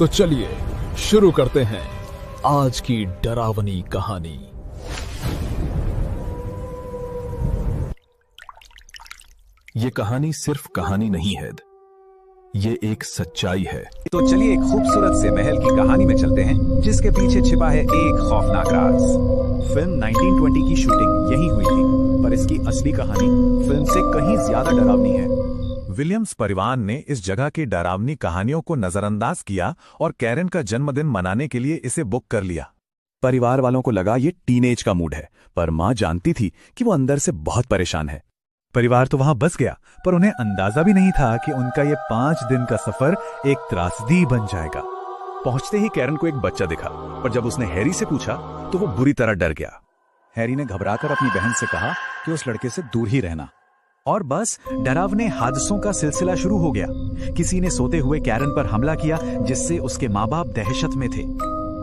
तो चलिए शुरू करते हैं आज की डरावनी कहानी। ये कहानी सिर्फ कहानी नहीं है, ये एक सच्चाई है। तो चलिए एक खूबसूरत से महल की कहानी में चलते हैं जिसके पीछे छिपा है एक खौफनाक राज। फिल्म 1920 की शूटिंग यहीं हुई थी, पर इसकी असली कहानी फिल्म से कहीं ज्यादा डरावनी है। विलियम्स परिवार ने इस जगह की डरावनी कहानियों को नजरअंदाज किया और कैरन का जन्मदिन मनाने के लिए इसे बुक कर लिया। परिवार वालों को लगा ये टीनेज का मूड है, पर मां जानती थी कि वो अंदर से बहुत परेशान है। परिवार तो वहां बस गया, पर उन्हें अंदाजा भी नहीं था कि उनका ये 5 दिन का सफर एक त्रासदी बन जाएगा। पहुंचते ही कैरन को एक बच्चा दिखा, पर जब उसने हैरी से पूछा तो वो बुरी तरह डर गया। हैरी ने घबराकर अपनी बहन से कहा कि उस लड़के से दूर ही रहना। और बस डरावने हादसों का सिलसिला शुरू हो गया। किसी ने सोते हुए कैरन पर हमला किया, जिससे उसके माँ बाप दहशत में थे।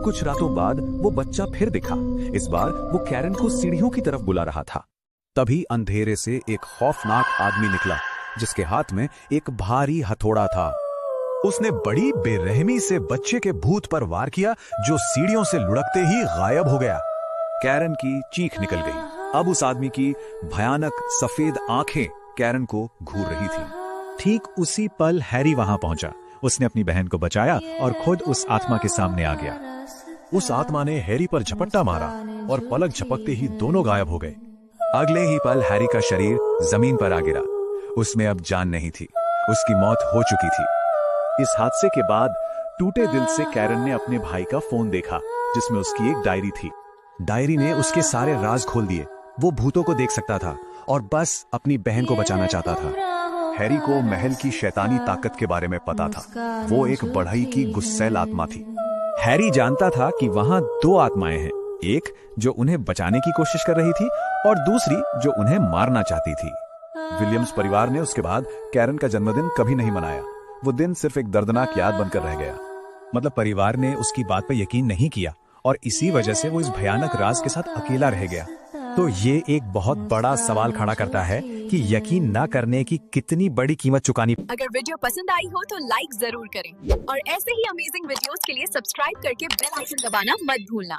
कुछ रातों बाद वो बच्चा फिर दिखा। इस बार वो कैरन को सीढ़ियों की तरफ बुला रहा था। तभी अंधेरे से एक खौफनाक आदमी निकला, जिसके हाथ में एक भारी हथौड़ा था। उसने बड़ी बेरहमी से बच्चे के भूत पर वार किया, जो सीढ़ियों से लुढ़कते ही गायब हो गया। कैरन की चीख निकल गई। अब उस आदमी की भयानक सफेद आंखें कैरन को घूर रही थी। ठीक उसी पल हैरी वहां पहुंचा। उसने अपनी बहन को बचाया और खुद उस आत्मा के सामने आ गया। उस आत्मा ने हैरी पर झपट्टा मारा और पलक झपकते ही दोनों गायब हो गए। अगले ही पल हैरी का शरीर जमीन पर आ गिरा। उसमें अब जान नहीं थी, उसकी मौत हो चुकी थी। इस हादसे के बाद टूटे दिल से कैरन ने अपने भाई का फोन देखा, जिसमें उसकी एक डायरी थी। डायरी ने उसके सारे राज खोल दिए। वो भूतों को देख सकता था और बस अपनी बहन को बचाना चाहता था। हैरी को महल की शैतानी ताकत के बारे में पता था। वो एक बढ़ई की गुस्सैल आत्मा थी। हैरी जानता था कि वहां 2 आत्माएं हैं, एक जो उन्हें बचाने की कोशिश कर रही थी और दूसरी जो उन्हें मारना चाहती थी। विलियम्स परिवार ने उसके बाद कैरन का जन्मदिन कभी नहीं मनाया। वो दिन सिर्फ एक दर्दनाक याद बनकर रह गया। मतलब परिवार ने उसकी बात पर यकीन नहीं किया और इसी वजह से वो इस भयानक राज के साथ अकेला रह गया। तो ये एक बहुत बड़ा सवाल खड़ा करता है कि यकीन न करने की कितनी बड़ी कीमत चुकानी। अगर वीडियो पसंद आई हो तो लाइक जरूर करें और ऐसे ही अमेजिंग वीडियोस के लिए सब्सक्राइब करके बेल आइकन दबाना मत भूलना।